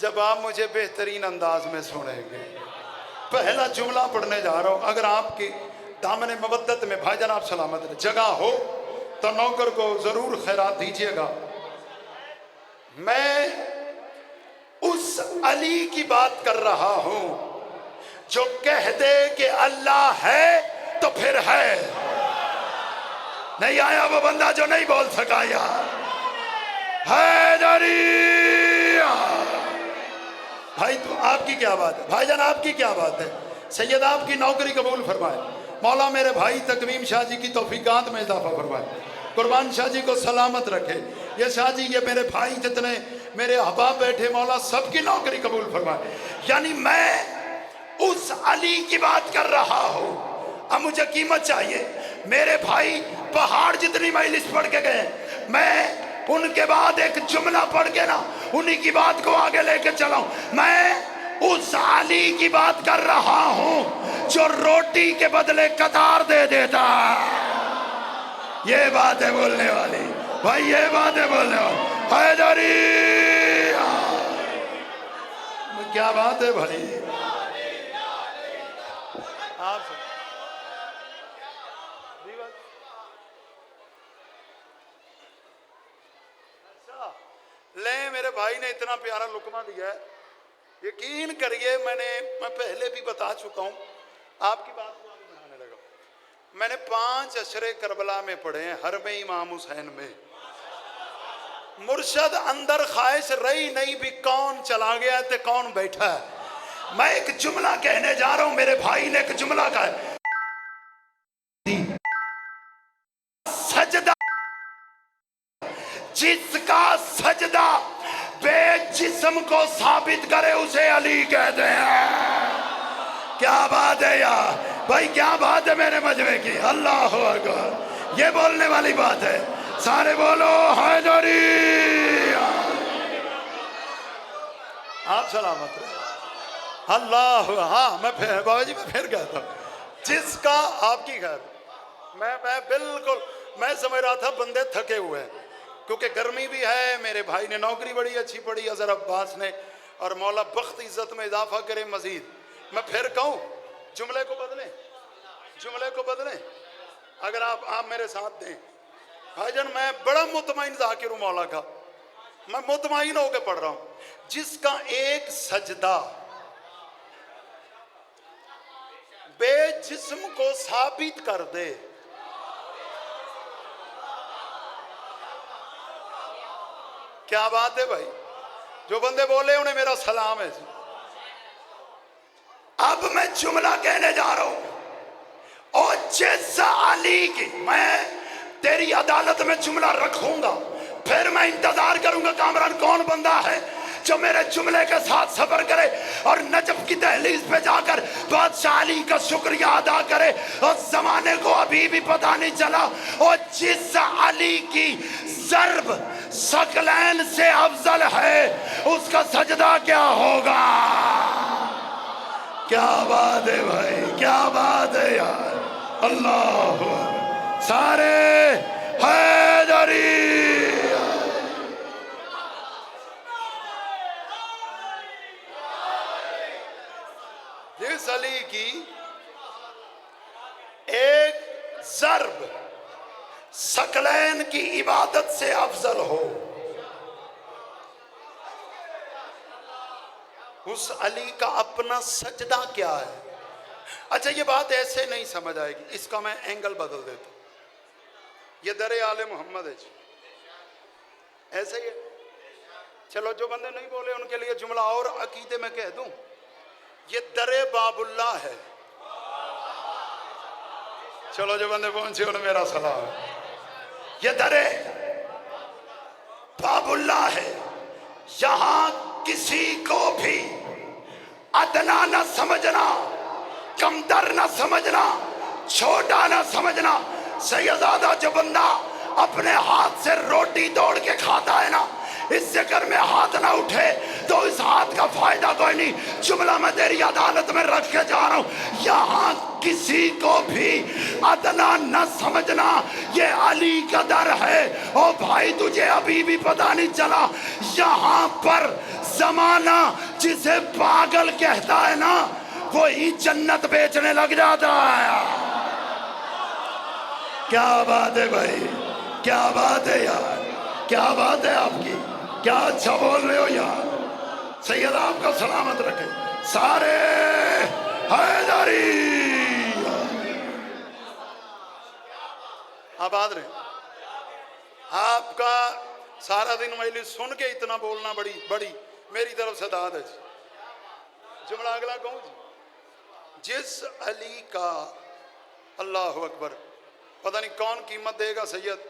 جب آپ مجھے بہترین انداز میں سنیں گے. پہلا جملہ پڑھنے جا رہا ہوں. اگر آپ کی دامن مودت میں بھائی جان آپ سلامت رہے جگہ ہو تو نوکر کو ضرور خیرات دیجیے گا. میں اس علی کی بات کر رہا ہوں جو کہہ دے کہ اللہ ہے تو پھر ہے. نہیں آیا وہ بندہ جو نہیں بول سکا یار. حیدری. بھائی تو آپ کی کیا بات ہے؟ بھائی جان آپ کی کیا بات ہے؟ سید آپ کی نوکری قبول فرمائے. مولا میرے بھائی تقویم شاہ جی کی توفیقات میں اضافہ فرمائے. قربان شاہ جی کو سلامت رکھے. یہ شاہ جی یہ میرے بھائی جتنے میرے احباب بیٹھے مولا سب کی نوکری قبول فرمائے. یعنی میں اس علی کی بات کر رہا ہوں. اب مجھے قیمت چاہیے. میرے بھائی پہاڑ جتنی مجلس پڑھ کے گئے, میں ان کے بعد ایک جملہ پڑھ کے نا انہی کی بات کو آگے لے کے چلاؤں. میں اس علی کی بات کر رہا ہوں جو روٹی کے بدلے قطار دے دیتا. یہ بات ہے بولنے والی بھائی, یہ بات ہے بولنے والی. حیدری. کیا بات ہے بھائی. آپ لیں, میرے بھائی نے اتنا پیارا لقمہ دیا ہے. یقین کریے میں پہلے بھی بتا چکا ہوں. آپ کی بات کو آگے بڑھانے لگا. میں نے 5 اشرے کربلا میں پڑھے ہیں, حرم امام حسین میں. مرشد اندر خواہش رہی نہیں بھی کون چلا گیا تے کون بیٹھا ہے. میں ایک جملہ کہنے جا رہا ہوں. میرے بھائی نے ایک جملہ کہا ہے, سجدہ جس کا سجدہ بے جسم کو ثابت کرے اسے علی کہتے ہیں. کیا بات ہے یار بھائی, کیا بات ہے میرے مجمع کی. اللہ اکبر. یہ بولنے والی بات ہے. سارے بولو حیدری. آپ سلامت رہے. اللہ. ہاں میں بابا جی میں پھر کہتا ہوں جس کا آپ کی خیر. میں بالکل میں سمجھ رہا تھا بندے تھکے ہوئے ہیں کیونکہ گرمی بھی ہے. میرے بھائی نے نوکری بڑی اچھی پڑھی اظہر عباس نے, اور مولا بخت عزت میں اضافہ کرے مزید. میں پھر کہوں جملے کو بدلیں, جملے کو بدلیں. اگر آپ میرے ساتھ دیں بھائی جان. میں بڑا مطمئن ذاکر ہوں مولا کا. میں مطمئن ہو کے پڑھ رہا ہوں. جس کا ایک سجدہ بے جسم کو ثابت کر دے. کیا بات ہے بھائی. جو بندے بولے انہیں میرا سلام ہے. اب میں جملہ کہنے جا رہا ہوں. اور جس علی کی میں تیری عدالت میں جملہ رکھوں گا, پھر میں انتظار کروں گا کامران کون بندہ ہے جو میرے جملے کے ساتھ صبر کرے اور نجف کی دہلیز پہ جا کر بادشاہ علی کا شکریہ ادا کرے. اور زمانے کو ابھی بھی پتہ نہیں چلا. اور جس علی کی ضرب ثقلین سے افضل ہے اس کا سجدہ کیا ہوگا. کیا بات ہے بھائی, کیا بات ہے یار. اللہ سارے حیدری. جس علی کی ایک ضرب ثقلین کی عبادت سے افضل ہو, اس علی کا اپنا سجدہ کیا ہے. اچھا یہ بات ایسے نہیں سمجھ آئے گی, اس کا میں اینگل بدل دیتا ہوں. یہ در آل محمد ہے جی, ایسے ہی ہے. چلو جو بندے نہیں بولے ان کے لیے جملہ اور عقیدے میں کہہ دوں. یہ در باب اللہ ہے. چلو جو بندے پہنچے انہیں میرا سلام ہے. یہ در باب اللہ ہے. یہاں کسی کو بھی ادنا نہ سمجھنا, کمتر نہ سمجھنا, چھوٹا نہ سمجھنا. سیدزادہ جو بندہ اپنے ہاتھ سے روٹی توڑ کے کھاتا ہے نا, اس سے اگر میں ہاتھ نہ اٹھے تو اس ہاتھ کا فائدہ کوئی نہیں. جملہ میں تیری عدالت میں رکھ کے جا رہا ہوں. یہاں کسی کو بھی ادنا نہ سمجھنا, یہ علی کا در ہے. او بھائی تجھے ابھی بھی پتہ نہیں چلا, یہاں پر زمانہ جسے پاگل کہتا ہے نا وہی جنت بیچنے لگ جاتا ہے. کیا بات ہے بھائی, کیا بات ہے یار, کیا بات ہے آپ کی, کیا اچھا بول رہے ہو یار. سید آپ کا سلامت رکھے. سارے حیدری آباد رہے. آپ کا سارا دن مجلس سن کے اتنا بولنا بڑی میری طرف سے داد ہے جی. جملہ اگلا کہوں جی, جس علی کا, اللہ اکبر, پتہ نہیں کون قیمت دے گا سید,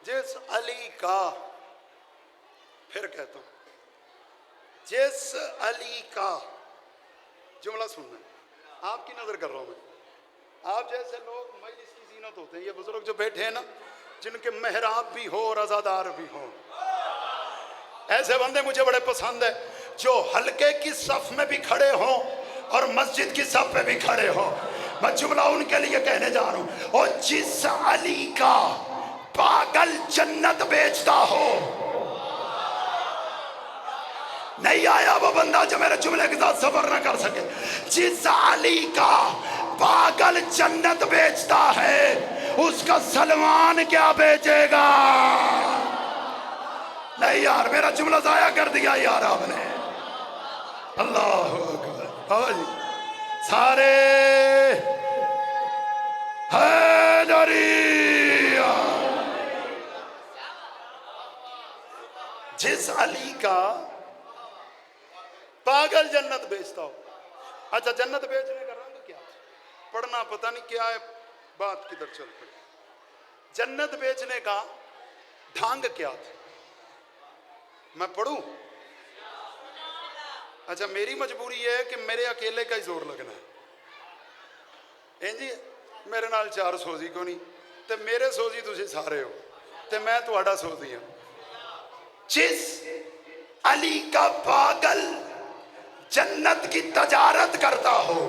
جس علی کا, پھر کہتا ہوں جس علی کا, جملہ سننا ہے, آپ کی نظر کر رہا ہوں میں. آپ جیسے لوگ مجلس کی زینت ہوتے ہیں, یہ بزرگ جو بیٹھے ہیں نا جن کے محراب بھی ہو اور عزادار بھی ہو, ایسے بندے مجھے بڑے پسند ہیں جو حلقے کی صف میں بھی کھڑے ہوں اور مسجد کی صف پہ بھی کھڑے ہوں. میں جملہ ان کے لیے کہنے جا رہا ہوں, اور جس علی کا پاگل جنت بیچتا ہو. نہیں آیا وہ بندہ جو میرے جملے کے ساتھ صبر نہ کر سکے. جس علی کا پاگل جنت بیچتا ہے اس کا سلمان کیا بیچے گا. نہیں یار میرا جملہ ضائع کر دیا یار آپ نے. اللہ اکبر. سارے حیدری. جس علی کا پاگل جنت بیچتا ہو. اچھا جنت بیچنے کا رنگ کیا, پڑھنا پتہ نہیں کیا ہے, بات کدھر چل پڑی. جنت بیچنے کا ڈھنگ کیا تھا, میں پڑھوں. اچھا میری مجبوری یہ ہے کہ میرے اکیلے کا ہی زور لگنا ہے جی. میرے نال 4 سوزی کو نہیں, تے میرے سوزی تسی سارے ہو, تے میں تہاڈا سوزی ہوں. جس علی کا پاگل جنت کی تجارت کرتا ہو.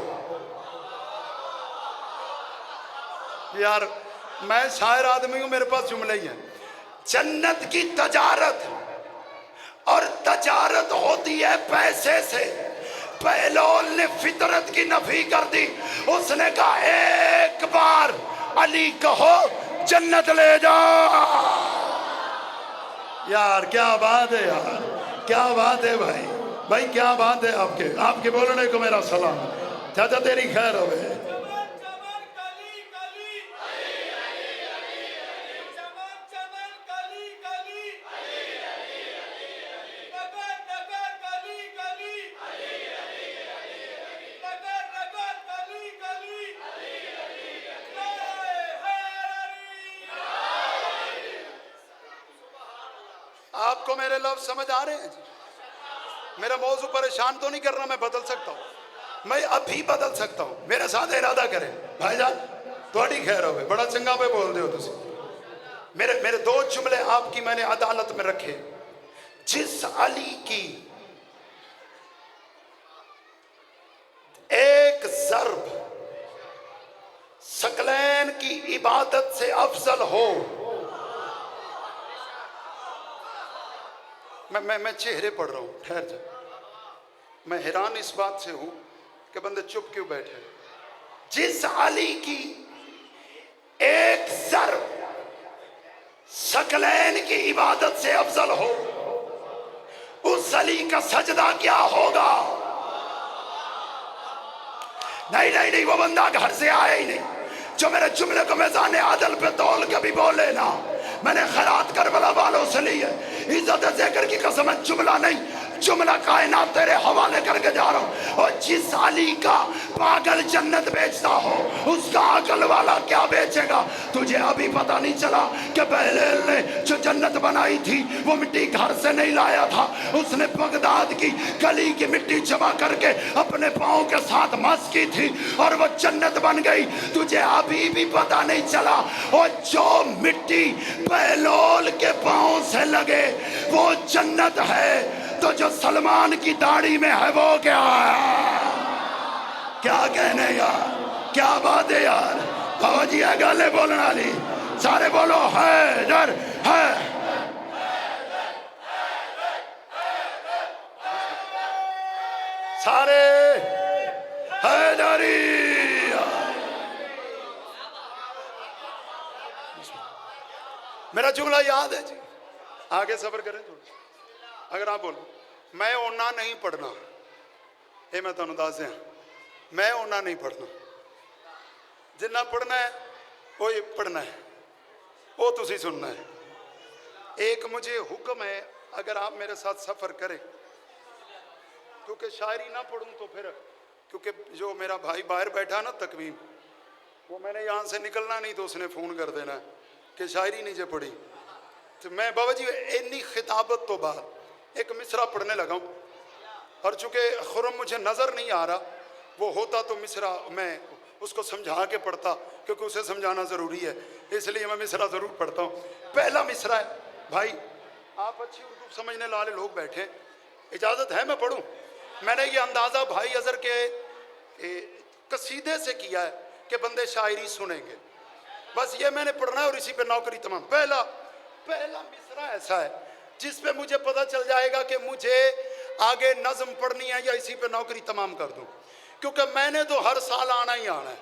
یار میں شاعر آدمی ہوں, میرے پاس جملے ہی ہیں. جنت کی تجارت, اور تجارت ہوتی ہے پیسے سے. بہلول نے فطرت کی نفی کر دی. اس نے کہا ایک بار علی کہو جنت لے جا. یار کیا بات ہے یار, کیا بات ہے بھائی, بھائی کیا بات ہے. آپ کے بولنے کو میرا سلام. چاچا تیری خیر ہوئے. آپ کو میرے لفظ سمجھ آ رہے ہیں جی؟ میرا موضوع پریشان تو نہیں کرنا, میں بدل سکتا ہوں, میں ابھی بدل سکتا ہوں. میرے ساتھ ارادہ کریں بھائی جان, تھوڑی خیر ہوئے. بڑا چنگا پہ بول دے ہو تسی. میرے 2 جملے آپ کی میں نے عدالت میں رکھے. جس علی کی ایک ضرب ثقلین کی عبادت سے افضل ہو. میں چہرے پڑھ رہا ہوں, ٹھہر جا. میں حیران اس بات سے ہوں کہ بندے چپ کیوں بیٹھے. جس علی کی ایک ضرب ثقلین کی عبادت سے افضل ہو, اس علی کا سجدہ کیا ہوگا. نہیں وہ بندہ گھر سے آیا ہی نہیں جو میرے جملے کو میزان عدل پہ تول کے بھی بولے نا. میں نے خیرات کربلا والوں سے لی ہے, عزت ذکر کی قسم. جملہ نہیں, جملہ کائنات تیرے حوالے کر کے جا رہا ہوں. اور جس علی کا پاگل جنت بیچتا ہو اس کا عقل والا کیا بیچے گا. تجھے ابھی پتہ نہیں چلا کہ بہلیل نے جو جنت بنائی تھی وہ مٹی گھر سے نہیں لایا تھا. اس نے بغداد کی گلی کی مٹی جمع کر کے اپنے پاؤں کے ساتھ مس کی تھی اور وہ جنت بن گئی. تجھے ابھی بھی پتہ نہیں چلا. اور جو مٹی بہلول کے پاؤں سے لگے وہ جنت ہے, تو جو سلمان کی داڑھی میں ہے وہ کیا ہے. کیا کہنے یار, کیا بات ہے یار. بابا جی ہے گالے بولنا لی, سارے بولو حیدر ہے. سارے حیدری. میرا جملہ یاد ہے جی, آگے صبر کریں تھوڑا. اگر آپ بولو میں اونا نہیں پڑھنا, یہ میں تمہیں دس دیا, میں اونا نہیں پڑھنا. جنہ پڑھنا ہے وہی پڑھنا ہے, وہ تسی سننا ہے. ایک مجھے حکم ہے, اگر آپ میرے ساتھ سفر کریں, کیونکہ شاعری نہ پڑھوں تو پھر, کیونکہ جو میرا بھائی باہر بیٹھا نا تقویم, وہ میں نے یہاں سے نکلنا نہیں تو اس نے فون کر دینا کہ شاعری نہیں جے پڑھی. تو میں بابا جی اتنی خطابت تو بعد ایک مصرع پڑھنے لگا ہوں, اور چونکہ خرم مجھے نظر نہیں آ رہا, وہ ہوتا تو مصرع میں اس کو سمجھا کے پڑھتا, کیونکہ اسے سمجھانا ضروری ہے, اس لیے میں مصرع ضرور پڑھتا ہوں. پہلا مصرع ہے. بھائی آپ اچھی اردو سمجھنے والے لوگ بیٹھے, اجازت ہے میں پڑھوں؟ میں نے یہ اندازہ بھائی اظہر کے قصیدے سے کیا ہے کہ بندے شاعری سنیں گے, بس یہ میں نے پڑھنا ہے اور اسی پہ نوکری تمام. پہلا مصرع ایسا ہے جس پہ مجھے پتہ چل جائے گا کہ مجھے آگے نظم پڑھنی ہے یا اسی پہ نوکری تمام کر دوں, کیونکہ میں نے تو ہر سال آنا ہی آنا ہے.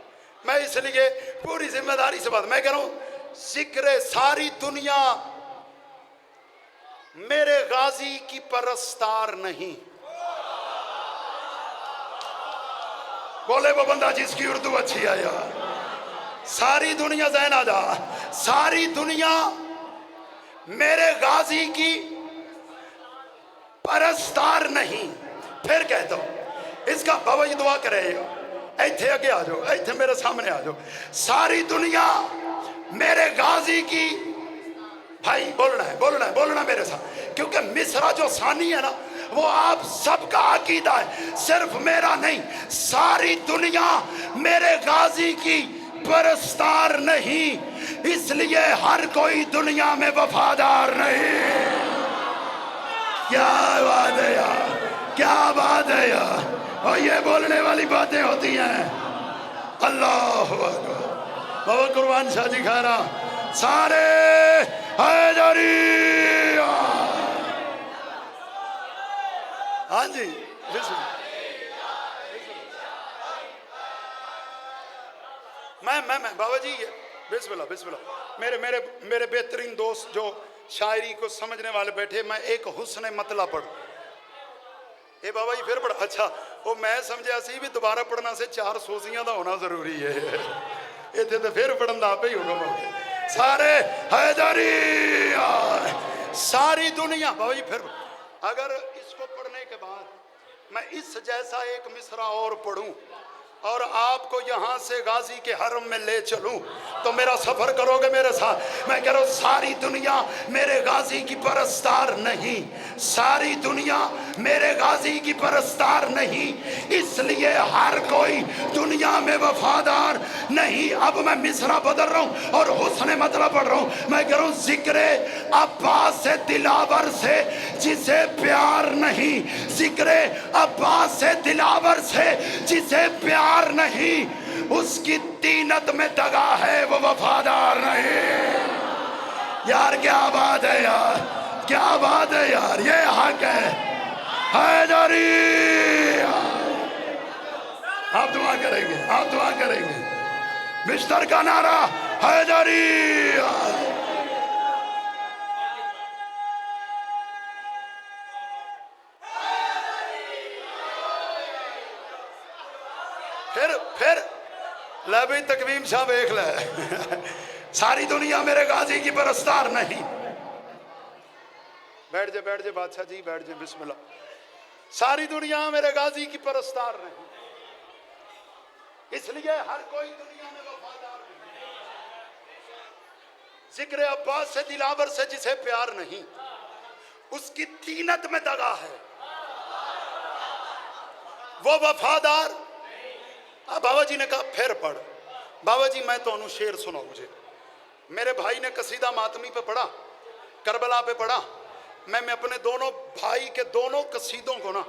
میں اس لیے پوری ذمہ داری سے بات میں کہہ رہا ہوں, ذکر ساری دنیا میرے غازی کی پرستار نہیں. بولے وہ بندہ جس کی اردو اچھی ہے یار. ساری دنیا ذہن آ جا, ساری دنیا میرے غازی کی پرستار نہیں. پھر کہتا ہوں اس کا بابا یہ دعا کرے, ایتھے آگے آ جاؤ, ایتھے میرے سامنے آ جاؤ. ساری دنیا میرے غازی کی, بھائی بولنا میرے ساتھ, کیونکہ مصرع جو ثانی ہے نا وہ آپ سب کا عقیدہ ہے, صرف میرا نہیں. ساری دنیا میرے غازی کی پرستار نہیں, اس لیے ہر کوئی دنیا میں وفادار نہیں. کیا بات ہے یار, کیا بات ہے یار, اور یہ بولنے والی باتیں ہوتی ہیں. اللہ اکبر. بابا قربان شاہ جی کھارا, سارے حیدری. ہاں جی میں بابا جی بسم اللہ. میرے بہترین دوست جو شاعری کو سمجھنے والے بیٹھے, میں ایک حسن مطلع پڑھ. اے بابا جی پھر پڑھا, اچھا وہ میں سمجھا سی بھی دوبارہ پڑھنا سے 4 سوزیاں دا ہونا ضروری ہے, اتنے تو پھر پڑھن دا پہ ہی ہوگا. سارے حیدری. ساری دنیا بابا جی پھر, اگر اس کو پڑھنے کے بعد میں اس جیسا ایک مصرع اور پڑھوں اور آپ کو یہاں سے غازی کے حرم میں لے چلوں تو میرا سفر کرو گے میرے ساتھ. میں کہہ رہا ہوں ساری دنیا میرے غازی کی پرستار نہیں, ساری دنیا میرے غازی کی پرستار نہیں, اس لیے ہر کوئی دنیا میں وفادار نہیں. اب میں مصرع بدل رہا ہوں اور حسن مطلع پڑھ رہا ہوں. میں کہہ رہا ہوں ذکر عباس سے دلاور سے جسے پیار نہیں, ذکر عباس سے دلاور سے جسے پیار نہیں, اس کی تینت میں دغا ہے وہ وفادار نہیں. یار کیا بات ہے یار, کیا بات ہے یار, یہ حق ہے. حیدری. آپ دعا کریں گے, آپ دعا کریں گے. بستر کا نعرہ حیدری. پھر لے بھئی تقویم شاہ بیکھ لے. ساری دنیا میرے غازی کی پرستار نہیں. بیٹھ جے بادشاہ جی, بیٹھ جے. بسم اللہ. ساری دنیا میرے غازی کی پرستار نہیں, اس لیے ہر کوئی دنیا میں وفادار نہیں. ذکر عباس سے دلاور سے جسے پیار نہیں, اس کی تینت میں دغا ہے وہ وفادار. اب بابا جی نے کہا پھر پڑھ. بابا جی میں تو انہوں شعر سنو. مجھے میرے بھائی نے قصیدہ ماتمی پہ پڑھا, کربلا پہ پڑھا. میں اپنے دونوں بھائی کے دونوں قصیدوں کو نا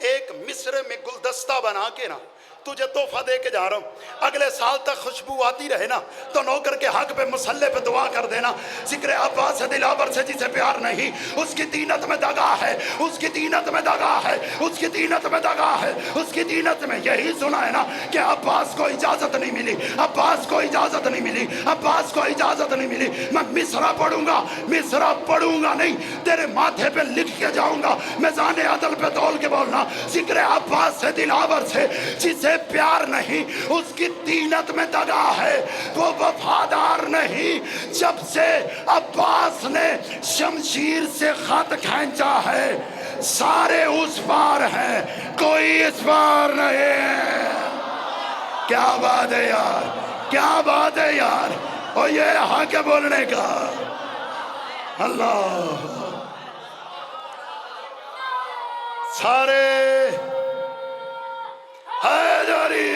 ایک مصرے میں گلدستہ بنا کے نا تجھے تحفہ دے کے جا رہا ہوں، اگلے سال تک خوشبو آتی رہے نا تو نوکر کے حق پہ مسلح پہ دعا کر دینا، ذکر عباس دلاور سے جسے پیار نہیں، اس کی تینت میں دغا ہے، اس کی تینت میں دغا ہے، اس کی تینت میں دغا ہے، اس کی تینت میں۔ یہی سنا ہے نا کہ عباس کو اجازت نہیں ملی، عباس کو اجازت نہیں ملی، عباس کو اجازت نہیں ملی، میں مصرع پڑھوں گا، مصرع پڑھوں گا نہیں، تیرے ماتھے پہ لکھ کے جاؤں گا، میزان عدل پہ تول کے بولنا، ذکر عباس سے دلاور سے جسے پیار نہیں، اس کی تینت میں دغا ہے، وہ وفادار نہیں۔ جب سے عباس نے شمشیر سے خط کھینچا ہے، سارے اس پار ہیں، کوئی اس پار نہیں ہے۔ کیا بات ہے یار، کیا بات ہے یار، اور یہ حق ہے بولنے کا۔ اللہ، سارے حیدری،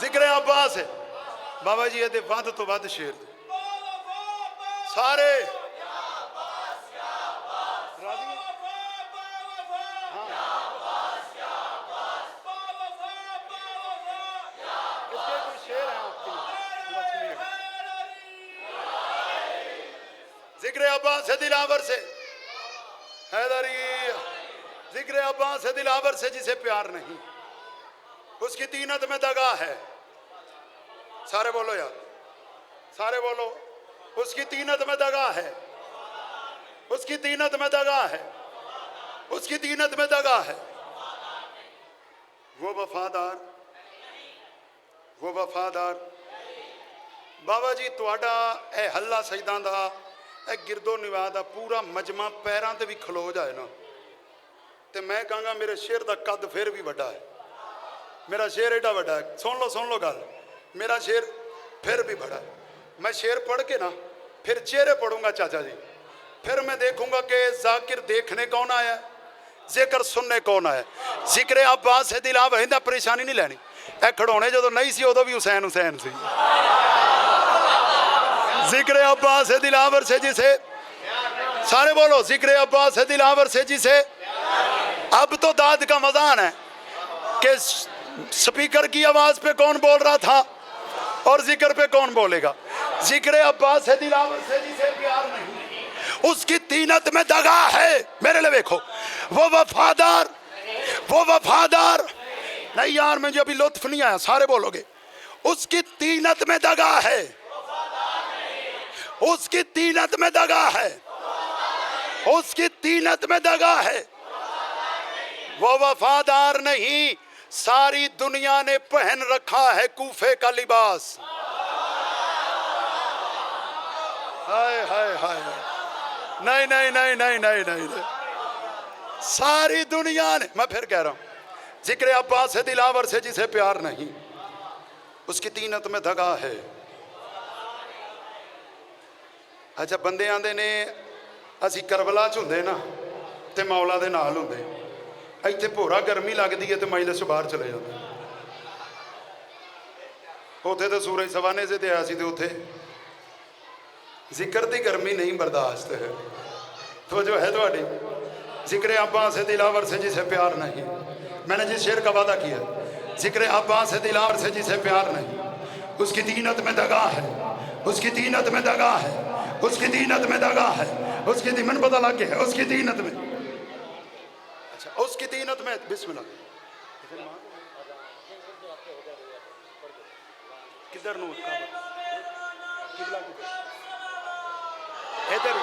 ذکر عباس ہے بابا جی، یہ ود تو ود شیر سارے ذکر عباس ہے دلاور سے حیدری، ذکر عباس ہے دلاور سے جسے پیار نہیں، اس کی تینت میں دغا ہے۔ سارے بولو یار، سارے بولو، اس کی تینت میں دغا ہے، اس کی تینت میں دغا ہے، اس کی تینت میں دغا ہے۔ وہ وفادار، وہ وفادار۔ بابا جی تواڈا اے حلہ سجداں دا، اے گردو نواح دا پورا مجمع پیراں تے بھی کھلو جائے نا تے میں کہاں گا میرے شیر دا قد پھر بھی بڑا ہے، میرا شیر ایڈا بڑا ہے۔ سن لو گل، میرا شیر پھر بھی بڑا ہے۔ میں شیر پڑھ کے نا پھر چہرے پڑھوں گا چاچا جی، پھر میں دیکھوں گا کہ ذاکر دیکھنے کون آیا ہے، ذکر سننے کون آیا ہے۔ ذکر عباس سے دلاور ہندہ پریشانی نہیں لینی، اے کھڑونے جو نہیں سی ادو بھی حسین حسین سی۔ ذکر عباس سے دلاور سے جسے، سارے بولو، ذکر عباس سے دلاور سے جسے۔ اب تو داد کا مزان ہے کہ سپیکر کی آواز پہ کون بول رہا تھا اور ذکر پہ کون بولے گا۔ ذکر عباس سے دلاور سے جسے پیار نہیں، اس کی تینت میں دغا ہے۔ میرے لئے دیکھو، وہ وفادار، وہ وفادار نہیں یار، مجھے ابھی لطف نہیں آیا، سارے بولو گے، اس کی تینت میں دغا ہے، اس کی تینت میں دغا ہے، اس کی تینت میں دغا ہے۔ وہ وفادار نہیں، ساری دنیا نے پہن رکھا ہے کوفے کا لباس۔ ہائے ہائے ہائے، نہیں نہیں نہیں نہیں نہیں نہیں، ساری دنیا نے، میں پھر کہہ رہا ہوں، ذکر عباس سے دلاور سے جسے پیار نہیں، اس کی تینت میں دغا ہے۔ اچھا بندے آندے نے اسی کربلا چ ہوندے نا تے مولا دے نال ہوندے، ایتھے پورا گرمی لگدی ہے تے مجلس چ باہر چلے جاندے، اوتھے تے سورج سوانے سے تے آیا سی تے اوتھے ذکر دی گرمی نہیں برداشت ہے۔ تو جو ہے تواڈی، ذکر عباس سے دلاور سے جسے پیار نہیں، میں نے جس شعر کا وعدہ کیا، ذکر عباس سے دلاور سے جسے پیار نہیں، اس کی تینت میں دغا ہے، اس کی تینت میں دغا ہے، اس کی تینت میں دغا ہے، اس کی من پتہ لگ گیا، اس کی تینت میں، اچھا اس کی تینت میں، بسم اللہ کدھر نو قبلہ کدھر ادھر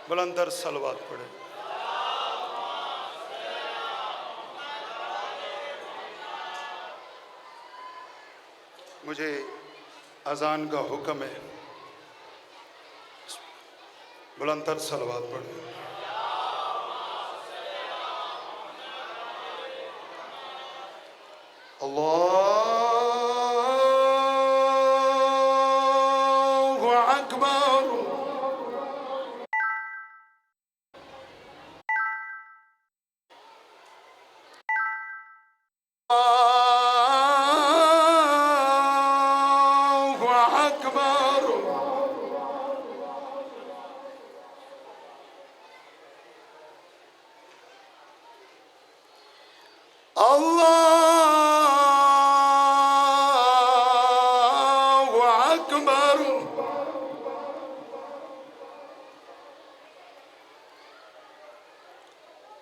بلندر صلوات پڑھے۔ مجھے اذان کا حکم ہے، بلندر صلوات پڑھے۔ اللہ اکبر، اللہ اکبر،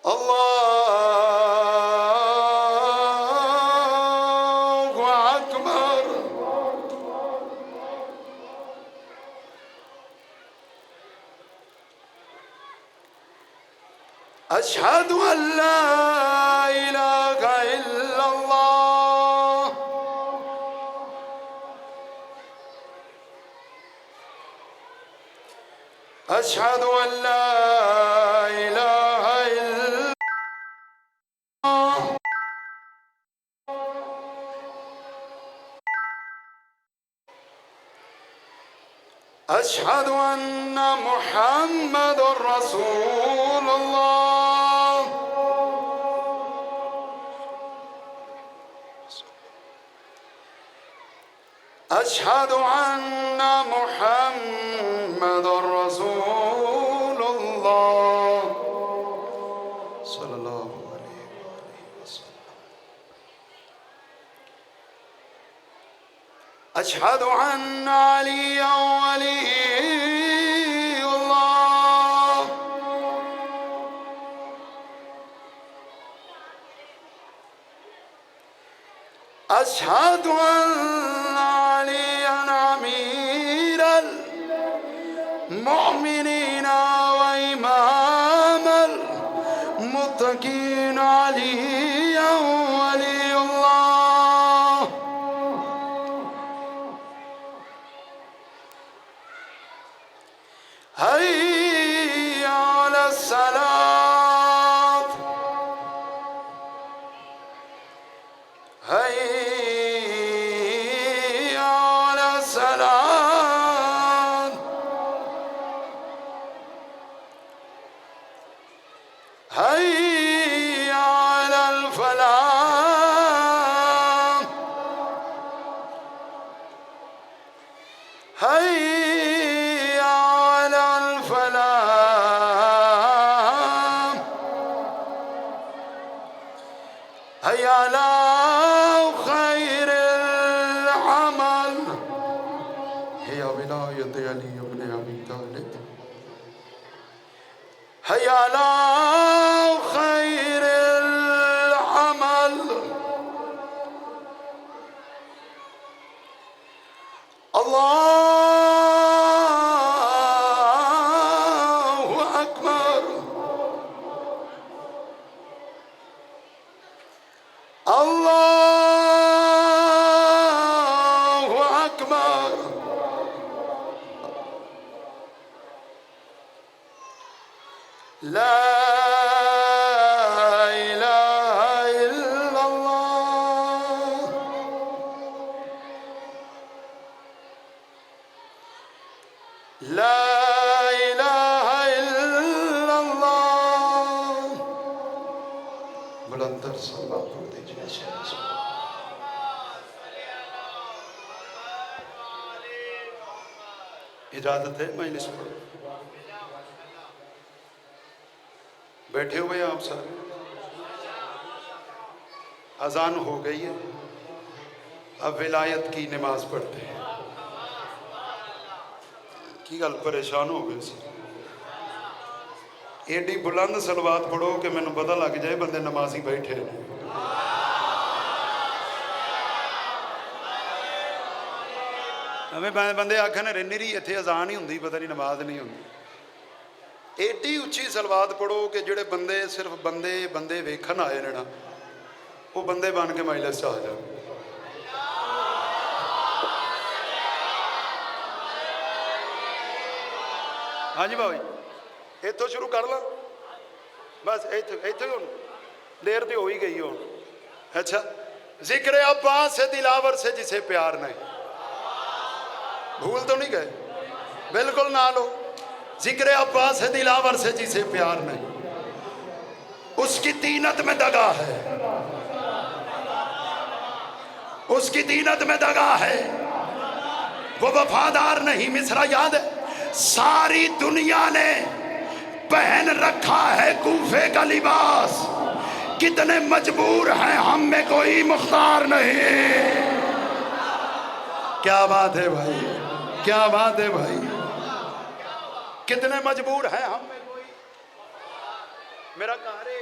الله أكبر. أشهد أن لا إله إلا الله. أشهد أن لا إله إلا الله. أشهد أن محمد رسول الله. أشهد أن محمد رسول الله صلى الله عليه وسلم. أشهد أن عليا ولي الله. أشهد أن عليا أمير المؤمنين وإمام المتقين عليا ولي الله. هيا على الصلاة. هيا على الصلاة. هيا على الفلاح. هيا على الفلاح. هيا على خير العمل. هي ولاية علي بن أبي طالب. هيا على خير العمل. الله أكبر. الله أكبر. لا إله إلا الله. لا إله إلا الله. بلندر صلاة پڑھ دیجیے. اجازت ہے مجلس پڑھو. بیٹھے ہوئے آپ سارے. اذان ہو گئی ہے. اب ولایت کی نماز پڑھتے ہیں. کی گل پریشان ہو گئے سی. ایڈی بلند صلوات پڑھو کہ مینوں پتہ لگ جائے بندے نمازی بیٹھے ہیں. ہمیں بندے آکھن نیری اتنے اذان ہی ہوندی پتہ نہیں نماز نہیں ہوندی. ایڈی اچھی صلوات پڑھو کہ جڑے بندے صرف بندے ویکھن آئے نے نا وہ بندے بن کے مجلس آ جان. ہاں جی بھائی اتوں شروع کر لا. بس اتنے ہوں دیر تو ہو ہی گئی ہوں. اچھا ذکر عباس سے دلاور سے جسے پیار نہیں. بھول تو نہیں گئے؟ بالکل نہ لو. ذکر عباس سے دلاور سے جسے پیار نہیں. اس کی تینت میں دگا ہے. اس کی تینت میں دگا ہے. وہ وفادار نہیں. مصرع یاد ہے؟ ساری دنیا نے پہن رکھا ہے کوفے کا لباس. کتنے مجبور ہیں ہم میں کوئی مختار نہیں. کیا بات ہے بھائی. کیا بات ہے بھائی. کتنے مجبور ہیں ہم میں کوئی. میرا کہا رہے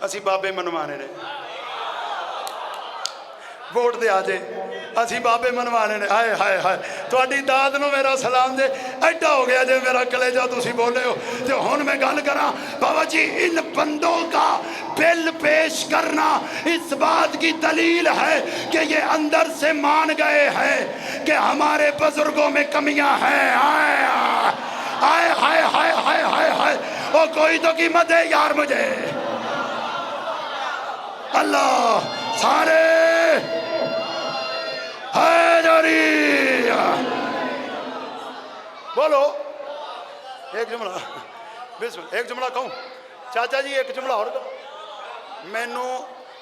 اسی بابے منوانے نے ووٹ دے آ جے اسی بابے منوانے نے ہائے ہائے ہائے تھوڑی داد نو میرا سلام دے ایڈا ہو گیا جے میرا کلیجہ تسی بولے ہو تے ہن میں گل کراں بابا جی ان بندوں کا بل پیش کرنا اس بات کی دلیل ہے کہ یہ اندر سے مان گئے ہیں کہ ہمارے بزرگوں میں کمیاں ہیں ہائے ہائے ہائے ہائے ہائے ہائے ہائے او کوئی تو قیمت ہے یار مجھے اللہ سارے حیدری بولو ایک جملہ بسم اللہ ایک جملہ کہوں چاچا جی ایک جملہ اور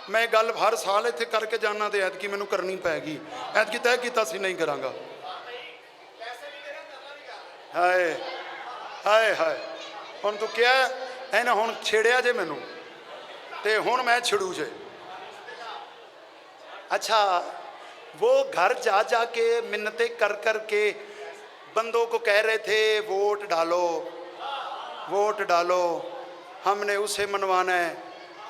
میں گل ہر سال اتنے کر کے جانا تے ایتکی مینوں کرنی پائے گی ایتکی طے کیتا سی نہیں کراں گا ہائے ہائے ہائے ہن تو کیا ہے نا ہن چھیڑیا جے مینوں تے ہن میں چھڑوں جے اچھا وہ گھر جا جا کے منتیں کر کر کے بندوں کو کہہ رہے تھے ووٹ ڈالو ہم نے اسے منوانا ہے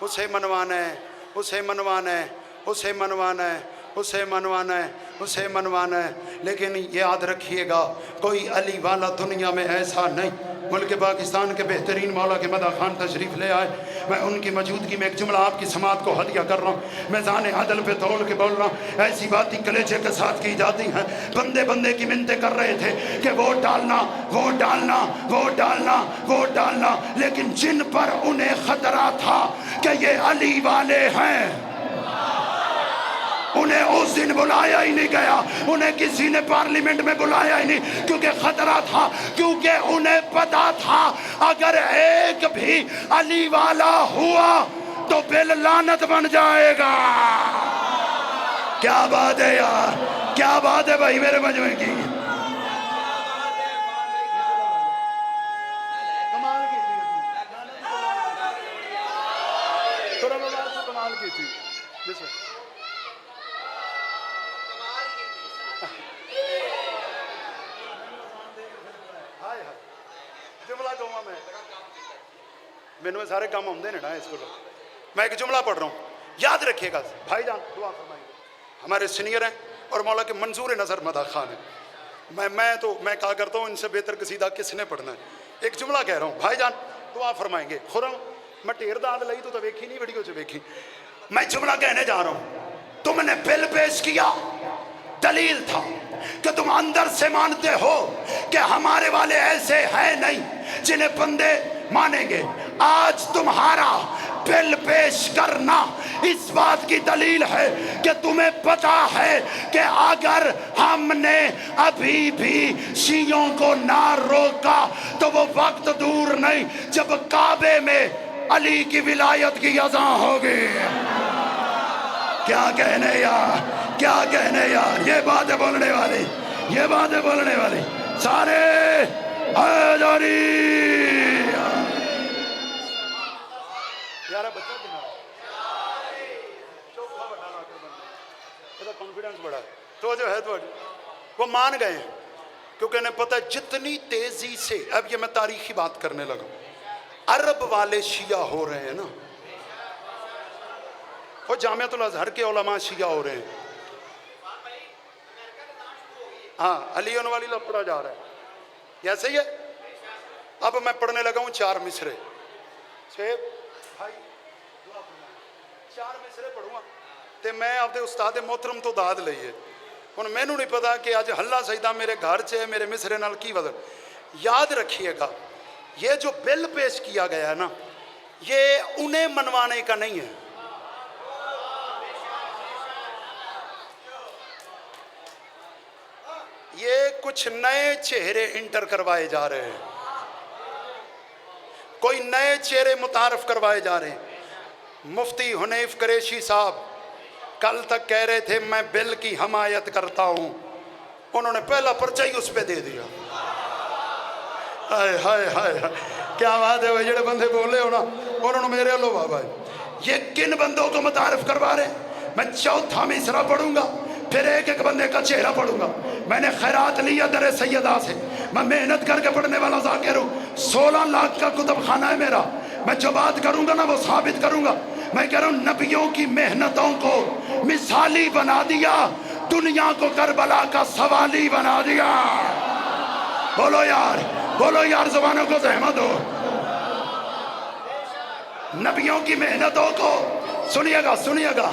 اسے منوانا ہے اسے منوانا ہے اسے منوانا ہے اسے منوانا ہے اسے منوانا ہے لیکن یاد رکھیے گا کوئی علی والا دنیا میں ایسا نہیں ملک پاکستان کے بہترین مولا کے مدح خان تشریف لے آئے میں ان کی موجودگی میں ایک جملہ آپ کی سماعت کو ہدیہ کر رہا ہوں میزان عدل پہ تول کے بول رہا ہوں ایسی باتیں کلیجے کے ساتھ کی جاتی ہیں بندے بندے کی منتیں کر رہے تھے کہ ووٹ ڈالنا ووٹ ڈالنا ووٹ ڈالنا ووٹ ڈالنا لیکن جن پر انہیں خطرہ تھا کہ یہ علی والے ہیں انہیں اس دن بلایا ہی نہیں گیا انہیں کسی نے پارلیمنٹ میں بلایا ہی نہیں کیونکہ خطرہ تھا کیونکہ انہیں پتا تھا اگر ایک بھی علی والا ہوا تو بل لعنت بن جائے گا کیا بات ہے یار کیا بات ہے بھائی میرے مجمع کی کمال کی تھی جملہ کہوں میں سارے کام آمدے نے نا اس کو میں ایک جملہ پڑھ رہا ہوں یاد رکھیے گا بھائی جان دعا فرمائیں گے ہمارے سینئر ہیں اور مولا کے منظور نظر مدح خان ہیں میں کہا کرتا ہوں ان سے بہتر قصیدہ کس نے پڑھنا ہے ایک جملہ کہہ رہا ہوں بھائی جان دعا فرمائیں گے خورم میں ٹیر داد لئی تو ویکھی نہیں ویڈیو سے ویکھی میں جملہ کہنے جا رہا ہوں تم نے بل پیش کیا دلیل تھا کہ تم اندر سے مانتے ہو کہ ہمارے والے ایسے ہیں نہیں جنہیں بندے مانیں گے آج تمہارا بل پیش کرنا اس بات کی دلیل ہے کہ تمہیں پتا ہے کہ اگر ہم نے ابھی بھی شیعوں کو نہ روکا تو وہ وقت دور نہیں جب کعبے میں علی کی ولایت کی اذان ہوگی کیا کہنے یار کیا کہنے یار یہ باتیں بولنے والی یہ باتیں بولنے والی سارے حیدری یارہ بچہ کنا چوکھا بڑھا رہا کر بندہ کانفیڈنس بڑھا تو جو ہے تو وہ مان گئے ہیں کیونکہ انہیں پتہ جتنی تیزی سے اب یہ میں تاریخی بات کرنے لگا عرب والے شیعہ ہو رہے ہیں نا وہ جامعۃ الازہر کے علماء شیعہ ہو رہے ہیں ہاں علی عنہ والی لفڑا جا رہا ہے ایسے ہی ہے اب میں پڑھنے لگا ہوں 4 مصرے بھائی 4 مصرے پڑھوں گا تے میں آپ دے استاد محترم تو داد لئیے ہن مینوں نہیں پتا کہ اج ہلا سجدہ میرے گھر چ ہے میرے مصرے نال کی وزن یاد رکھیے گا یہ جو بل پیش کیا گیا ہے نا یہ انہیں منوانے کا نہیں ہے یہ کچھ نئے چہرے انٹر کروائے جا رہے ہیں کوئی نئے چہرے متعارف کروائے جا رہے ہیں مفتی حنیف قریشی صاحب کل تک کہہ رہے تھے میں بل کی حمایت کرتا ہوں انہوں نے پہلا پرچہ ہی اس پہ دے دیا ہائے ہائے ہائے کیا بات ہے وہ جڑے بندے بولے ہونا انہوں نے میرے اللہ بابا یہ کن بندوں کو متعارف کروا رہے ہیں میں 4تھا مصرع پڑھوں گا پھر ایک ایک بندے کا چہرہ پڑھوں گا میں نے خیرات لیا در سیدہ سے میں محنت کر کے پڑھنے والا ذاکر ہوں 16 لاکھ کا کتب خانہ ہے میرا میں جو بات کروں گا نا وہ ثابت کروں گا میں کہہ رہا ہوں نبیوں کی محنتوں کو مثالی بنا دیا، دنیا کو کربلا کا سوالی بنا دیا۔ بولو یار، بولو یار، زبانوں کو زحمت ہو۔ نبیوں کی محنتوں کو، سنیے گا سنیے گا،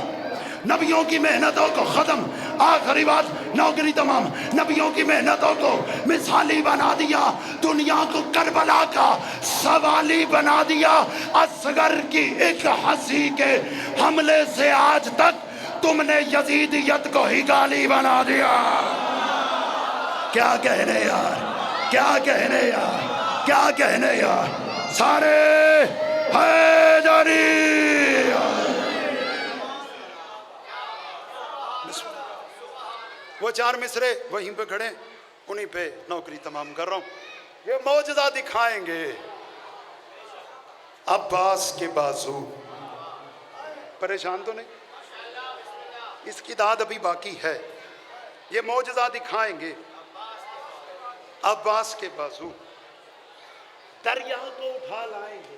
نبیوں کی محنتوں کو ختم، آخری بات، نوکری تمام، نبیوں کی محنتوں کو مثالی بنا دیا، دنیا کو کربلا کا سوالی بنا دیا۔ اصغر کی ایک ہنسی کے حملے سے آج تک تم نے یزیدیت کو ہی گالی بنا دیا۔ کیا کہنے یار، کیا کہنے یار، کیا کہنے یار، سارے حیدری۔ وہ چار مصرے وہیں پہ کھڑے، انہیں پہ نوکری تمام کر رہا ہوں۔ یہ معجزہ دکھائیں گے عباس کے بازو۔ پریشان تو نہیں؟ اس کی داد ابھی باقی ہے۔ یہ معجزہ دکھائیں گے عباس کے بازو، دریا کو اٹھا لائیں گے۔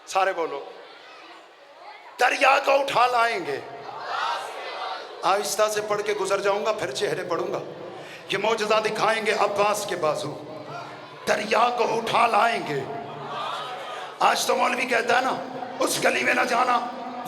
سارے بولو، دریا کو اٹھا لائیں گے۔ آہستہ سے پڑھ کے گزر جاؤں گا، پھر چہرے پڑھوں گا۔ یہ معجزہ دکھائیں گے عباس کے بازو، دریا کو اٹھا لائیں گے۔ آج تو مولوی کہتا ہے نا، اس گلی میں نہ جانا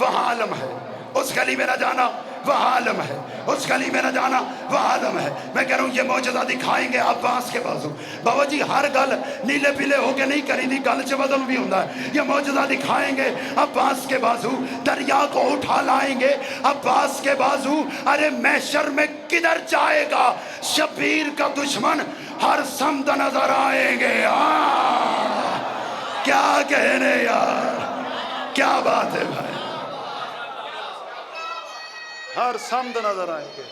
وہاں عالم ہے، اس گلی میں نہ جانا وہاں عالم ہے، اس گلی میں نہ جانا وہاں عالم ہے۔ میں کہہ رہا ہوں یہ معجزہ دکھائیں گے عباس کے بازو۔ بابا جی ہر گل نیلے پیلے ہو کے نہیں کری دی، گل چ بدل بھی ہوتا ہے۔ یہ معجزہ دکھائیں گے عباس کے بازو، دریا کو اٹھا لائیں گے عباس کے بازو۔ ارے محشر میں کدھر جائے گا شبیر کا دشمن، ہر سمت نظر آئیں گے۔ کیا کہنے یار، کیا بات ہے بھائی، ہر سمت نظر آئیں گے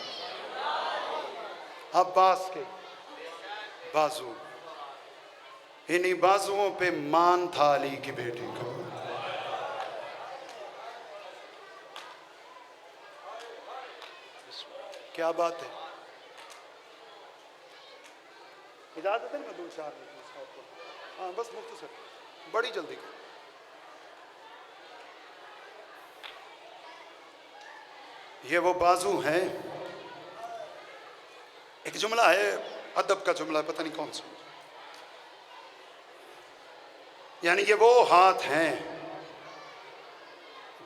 عباس کے بازو۔ انہی بازوؤں پہ مان تھا علی کی بیٹی کو۔ کیا بات ہے، اجازت ہے نا دو چار منٹ؟ ہاں بس مختصر، بڑی جلدی کر۔ یہ وہ بازو ہیں، ایک جملہ ہے ادب کا جملہ ہے، پتہ نہیں کون سا، یعنی یہ وہ ہاتھ ہیں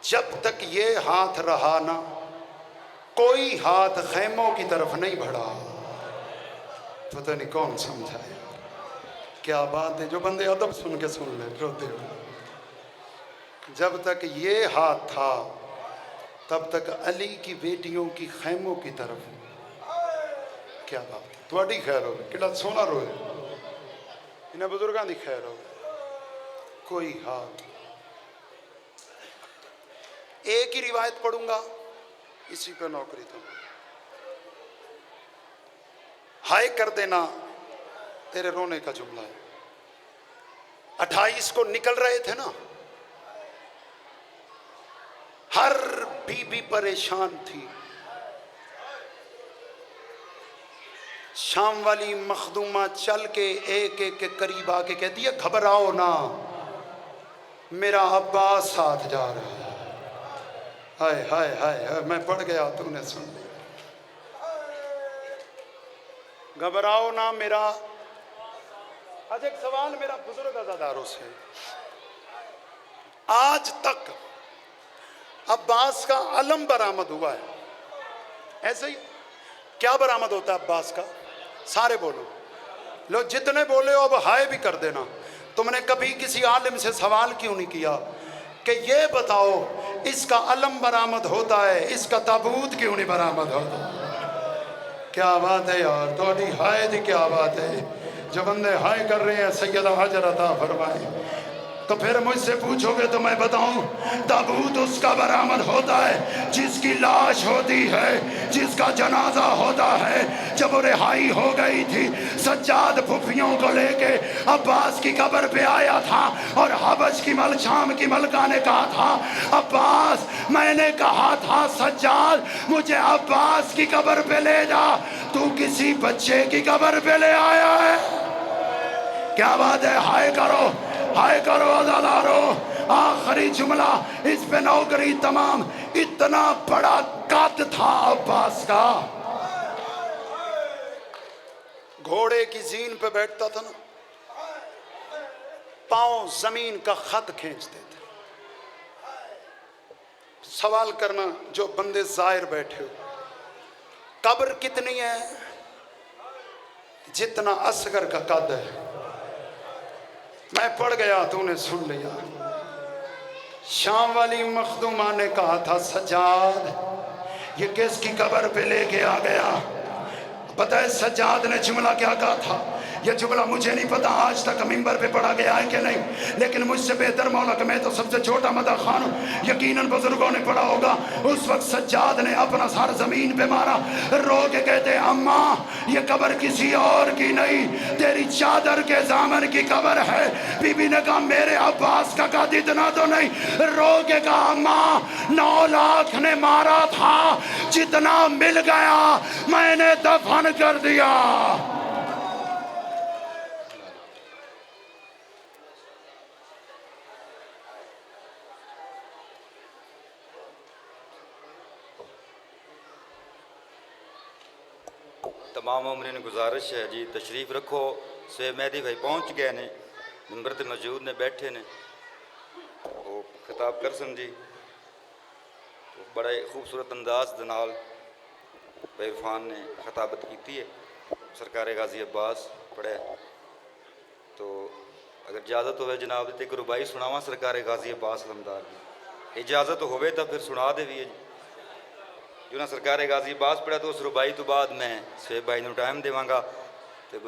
جب تک یہ ہاتھ رہا نا کوئی ہاتھ خیموں کی طرف نہیں بڑھا۔ پتہ نہیں کون سمجھا ہے، کیا بات ہے، جو بندے ادب سن کے سن لے روتے ہوئے۔ جب تک یہ ہاتھ تھا تب تک علی کی بیٹیوں کی خیموں کی طرف۔ کیا بات ہے، تھوڑی خیر ہوگی، کڑا سونا روئے، انہیں بزرگاں دی خیر ہوگی۔ کوئی ہاتھ، ایک ہی روایت پڑھوں گا، اسی پہ نوکری تو ہائے کر دینا تیرے رونے کا جملہ ہے۔ 28 کو نکل رہے تھے نا، ہر بی بی پریشان تھی۔ شام والی مخدومہ چل کے ایک ایک کے قریب آ کے کہتی ہے گھبراؤ نہ، میرا عباس ساتھ جا رہا ہے۔ ہائے ہائے ہائے، میں پڑھ گیا تو نے سن لیا۔ گھبراؤ نہ میرا۔ آج ایک سوال میرا بزرگ عزاداروں سے، آج تک عباس کا علم برآمد ہوا ہے ایسے ہی؟ کیا برآمد ہوتا ہے عباس کا؟ سارے بولو، لو جتنے بولے ہو اب ہائے بھی کر دینا۔ تم نے کبھی کسی عالم سے سوال کیوں نہیں کیا کہ یہ بتاؤ اس کا علم برآمد ہوتا ہے، اس کا تابوت کیوں نہیں برآمد ہوتا؟ کیا بات ہے یار، تھوڑی ہائے دی کیا بات ہے۔ جو بندے ہائے کر رہے ہیں سیدہ حجر عطا فرمائے۔ تو پھر مجھ سے پوچھو گے تو میں بتاؤں، تابوت اس کا برآمد ہوتا ہے جس کی لاش ہوتی ہے، جس کا جنازہ ہوتا ہے۔ جب وہ رہائی ہو گئی تھی، سجاد پھپھیوں کو لے کے عباس کی قبر پہ آیا تھا، اور حبش کی شام کی ملکہ نے کہا تھا عباس، میں نے کہا تھا سجاد مجھے عباس کی قبر پہ لے جا، تو کسی بچے کی قبر پہ لے آیا ہے۔ کیا بات ہے، ہائے کرو۔ ہائے کرو عزادارو، آخری جملہ اس پہ نوکری تمام۔ اتنا بڑا قد تھا عباس کا، گھوڑے کی زین پہ بیٹھتا تھا نا، پاؤں زمین کا خط کھینچتے تھے۔ سوال کرنا جو بندے ظاہر بیٹھے ہو، قبر کتنی ہے؟ جتنا اصغر کا قد ہے۔ میں پڑھ گیا تو نے سن لیا۔ شام والی مخدومہ نے کہا تھا سجاد یہ کس کی قبر پہ لے کے آ گیا؟ پتہ ہے سجاد نے جملہ کیا کہا تھا؟ یہ جملہ مجھے نہیں پتا آج تک ممبر پہ پڑھا گیا ہے کہ نہیں، لیکن مجھ سے بہتر مولا کہ میں تو سب سے چھوٹا مدح خان ہوں، یقیناً بزرگوں نے پڑھا ہوگا۔ اس وقت سجاد نے اپنا سر زمین پہ مارا، رو کے کہتے اماں یہ قبر کسی اور کی نہیں، تیری چادر کے دامن کی قبر ہے۔ بی بی نے کہا میرے عباس کا قد اتنا تو نہیں، رو کے کہا اماں 9 لاکھ نے مارا تھا، جتنا مل گیا میں نے دفن کر دیا۔ تمام عمرین گزارش ہے جی تشریف رکھو، سہیب مہدی بھائی پہنچ گئے نے، ممبر تے موجود نے، بیٹھے نے، وہ خطاب کر سن جی۔ بڑے خوبصورت انداز دے نال بھائی عرفان نے خطابت کیتی ہے، سرکار غازی عباس پڑھے، تو اگر اجازت ہوئے جناب تے ایک ربائی سناواں سرکار غازی عباس علمدار دی، اجازت ہوئے تو پھر سنا دے بھی ہے جی۔ جو نہ سرکار غازی عباس پڑھا تو اس ربائی تو بعد میں سہیب بھائی نو ٹائم دیواں گا تے